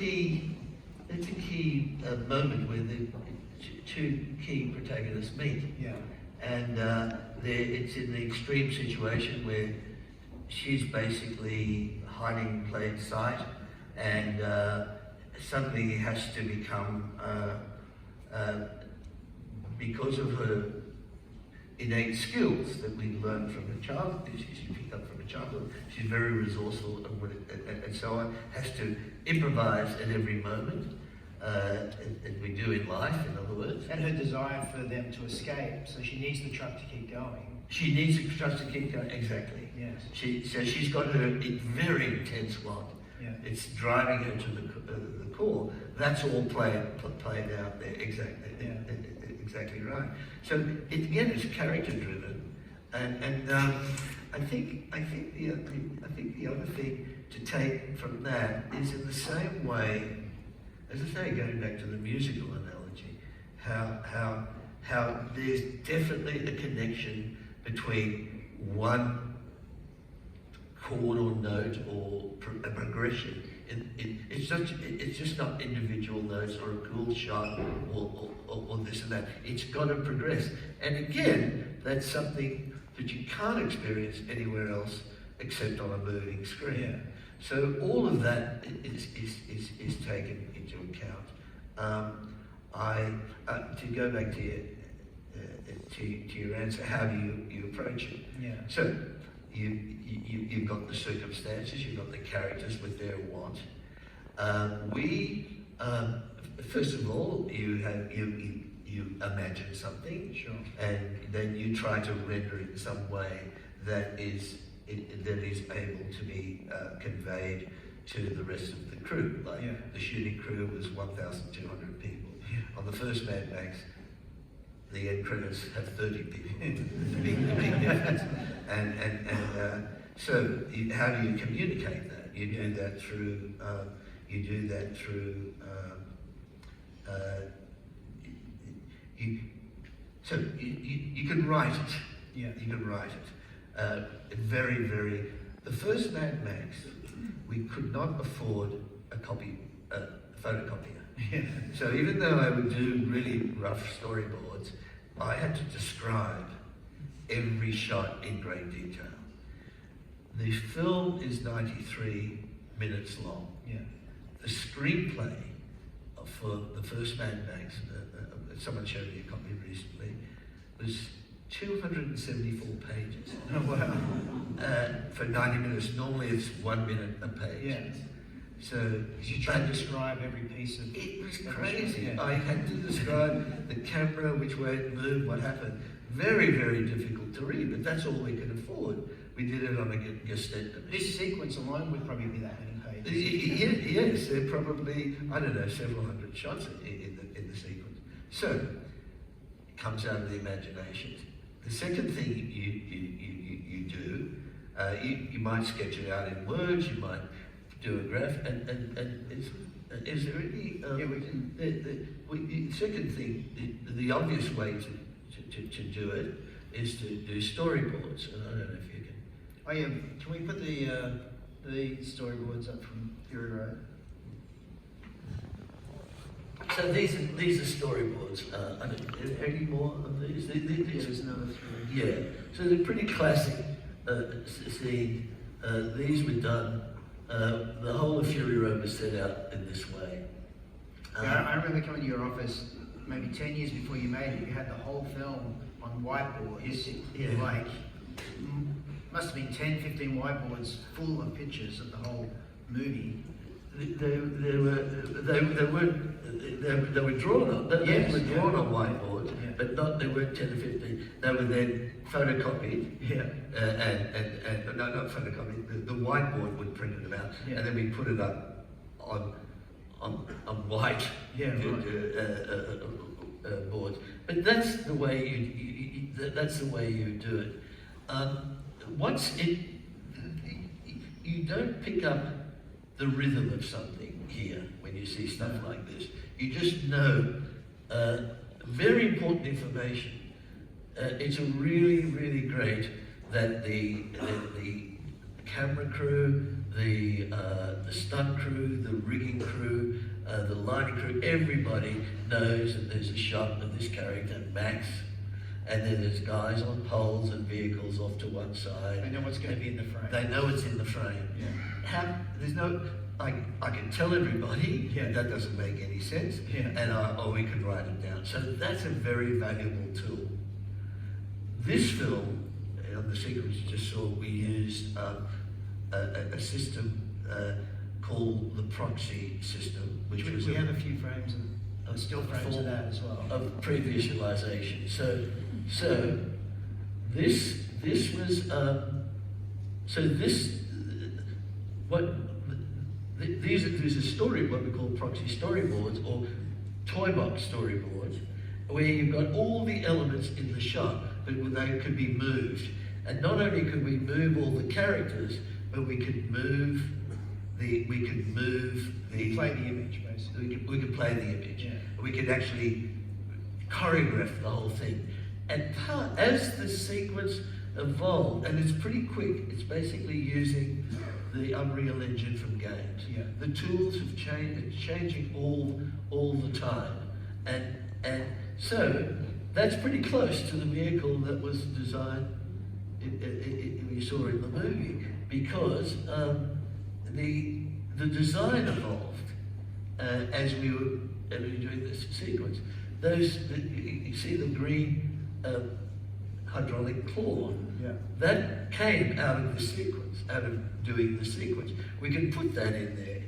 key moment where the two key protagonists meet. Yeah. And it's in the extreme situation where she's basically hiding in plain sight, and suddenly has to become, because of her innate skills that we learn from her childhood, she picked up from her childhood, she's very resourceful and so on, has to improvise at every moment, as we do in life, in other words. And her desire for them to escape, so she needs the truck to keep going. She needs the truck to keep going, exactly. Yes. So she's got her very intense want. Yeah. It's driving her to the core. That's all played out there, exactly. Yeah. Exactly right. So again, it's character driven, and I think the other thing to take from that is in the same way, as I say, going back to the musical analogy, how there's definitely a connection between one chord or note or a progression. It's just not individual notes or a cool shot or this and that. It's got to progress. And again, that's something that you can't experience anywhere else except on a moving screen. Yeah. So all of that is taken into account. To go back to your answer, how do you approach it? Yeah. So you've got the circumstances, you've got the characters with their want. First of all, you imagine something, Sure. and then you try to render it in some way that is able to be conveyed to the rest of the crew. Like the shooting crew was 1,200 people. Yeah. On the first Mad Max, the end credits have 30 people. It's a big difference. So how do you communicate that? You do that through. You can write it. Yeah. You can write it. Very. The first Mad Max, we could not afford a photocopier. Yeah. So even though I would do really rough storyboards, I had to describe every shot in great detail. The film is 93 minutes long. Yeah. The screenplay for the first Mad Max, someone showed me a copy recently, was 274 pages. Oh, wow. For 90 minutes. Normally it's 1 minute a page. Yeah. So You try to describe every piece of it was crazy. Yeah. I had to describe the camera, which way it moved, what happened. Very difficult to read, but that's all we could afford. We did it on a Gestett. This sequence alone would probably be that many pages. Yes, there are probably, I don't know, several hundred shots in the sequence. So, it comes out of the imagination. The second thing you do, you might sketch it out in words, you might do a graph, and is there any... Yeah, we can... The second thing, the obvious way to do it is to do storyboards, and I don't know if you can... Oh yeah, can we put the storyboards up from Fury Road? So these are storyboards. I don't, any more of these? There's another three. Yeah, so they're pretty classic scene. These were done, the whole of Fury Road was set out in this way. Yeah, I remember coming to your office maybe 10 years before you made it. You had the whole film on whiteboards. Yeah. Like, must have been 10, 15 whiteboards full of pictures of the whole movie. They were drawn on. They were drawn on whiteboards, but not. They weren't 10 or 15. They were then photocopied. Yeah. And not photocopied. The whiteboard would print it out, and then we put it up on white boards. But that's the way that's the way you do it. You don't pick up the rhythm of something here when you see stuff like this. You just know very important information. It's really great that the camera crew, the stunt crew, the rigging crew, lighting crew, everybody knows that there's a shot of this character, Max, and then there's guys on poles and vehicles off to one side. They know what's going to be in the frame. They know it's in the frame. Yeah. There's no, I can tell everybody that doesn't make any sense, or we could write it down. So that's a very valuable tool. This film, on the sequence you just saw, we used a system called the proxy system, which was we have a few frames of still frames of that as well. Of pre-visualization. So this was these are what we call proxy storyboards or toy box storyboards, where you've got all the elements in the shot, but they could be moved. And not only could we move all the characters, but we could Play the image, basically. We could play the image. Yeah. We could actually choreograph the whole thing. And as the sequence evolved, and it's pretty quick, it's basically using the Unreal Engine from games. Yeah. The tools have changed, it's changing all the time. And so that's pretty close to the vehicle that was designed we saw in the movie, because the design evolved as we were doing this sequence. You see the green hydraulic claw, that came out of the sequence, out of doing the sequence. We can put that in there,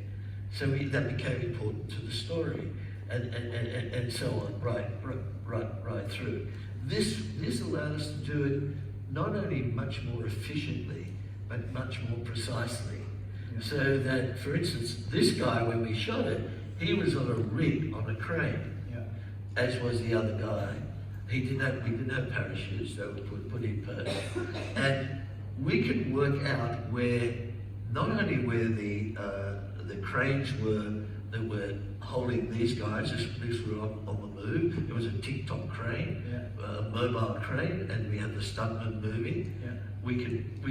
so that became important to the story, and so on, right through. This allowed us to do it not only much more efficiently, but much more precisely. So that, for instance, this guy, when we shot it, he was on a rig, on a crane, as was the other guy. We didn't have parachutes, they were put in post. And we could work out not only where the cranes were that were holding these guys, these were on the move. It was a tick-tock crane, a mobile crane, and we had the stuntman moving. We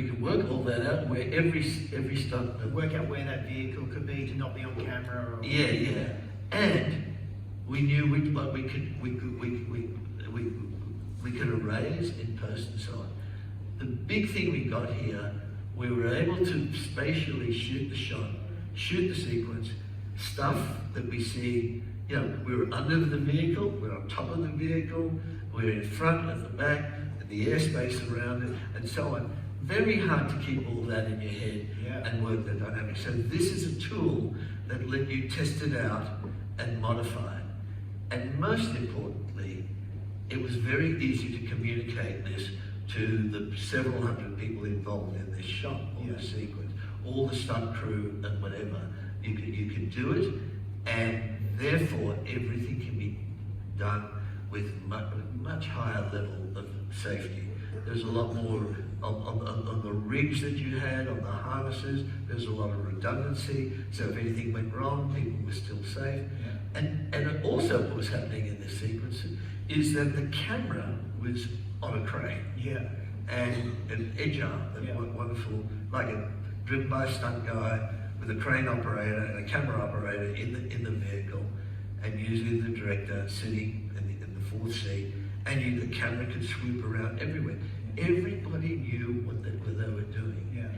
could work all that out where every stuntman Work out where that vehicle could be to not be on camera. Or... And we knew we could erase in post and so on. The big thing we got here, we were able to spatially shoot the shot, shoot the sequence, stuff that we see. We were under the vehicle, we're on top of the vehicle, we're in front, at the back, and the airspace around it, and so on. Very hard to keep all that in your head and work the dynamics. So this is a tool that let you test it out and modify it. And most importantly, it was very easy to communicate this to the several hundred people involved in this shot or this sequence, all the stunt crew and whatever. You could do it, and therefore everything can be done with much higher level of safety. There's a lot more on the rigs that you had, on the harnesses. There's a lot of redundancy, so if anything went wrong, people were still safe. And also what was happening in this sequence is that the camera was on a crane. And an edge arm, wonderful, like driven by a stunt guy with a crane operator and a camera operator in the vehicle, and usually the director sitting in the fourth seat, and the camera could swoop around everywhere. Everybody knew what they were doing.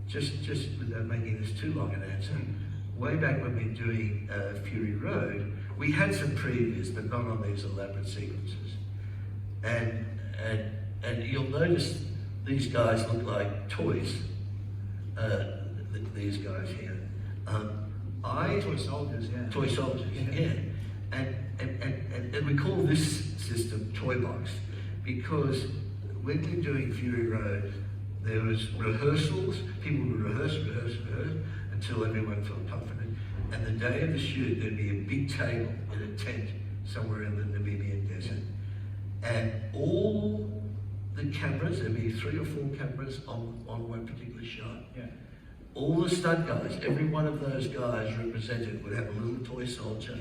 Just without making this too long an answer, way back when we were doing Fury Road, we had some previews, but not on these elaborate sequences. And you'll notice these guys look like toys. These guys here. Toy soldiers, Toy soldiers, And we call this system Toy Box because when we were doing Fury Road, there was rehearsals, people would rehearse until everyone felt confident. And the day of the shoot, there'd be a big table in a tent somewhere in the Namibian desert. And all the cameras, there'd be 3 or 4 cameras on one particular shot. All the stunt guys, every one of those guys represented would have a little toy soldier.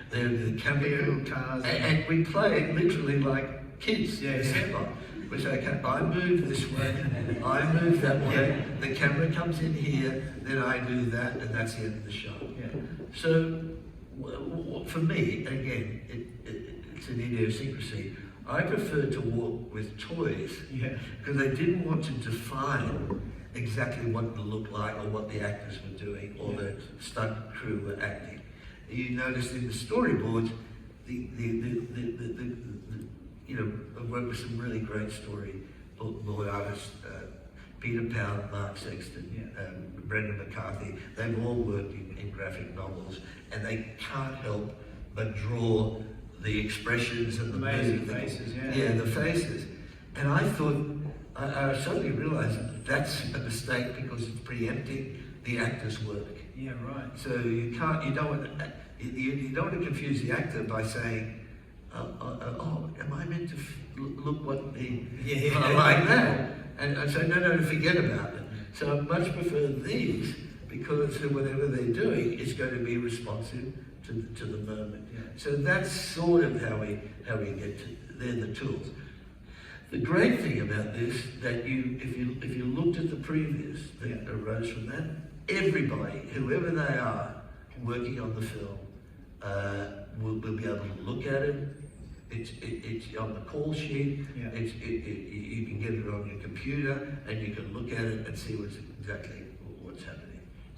The camera cars. And we play literally like kids. We say, okay, I move this way, I move that way, the camera comes in here, then I do that, and that's the end of the shot. So For me, again, it's an idiosyncrasy. I prefer to work with toys because I didn't want to define exactly what it looked like or what the actors were doing or the stunt crew were acting. You notice in the storyboards, you know, I've worked with some really great storyboard artists, Peter Powell, Mark Sexton, Brendan McCarthy. They've all worked in graphic novels, and they can't help but draw the expressions and the amazing faces, the faces. And I thought, I suddenly realized that's a mistake because it's preempting the actor's work. Yeah, right. So you don't want to confuse the actor by saying, oh, am I meant to look what the like that? And so no, forget about it. So I much prefer these because whatever they're doing is going to be responsive to the moment. So that's sort of how we get to. They're the tools. The great thing about this that if you looked at the previews that arose from that, everybody, whoever they are, working on the film, will be able to look at it. It's on the call sheet. You can get it on your computer, and you can look at it and see what's exactly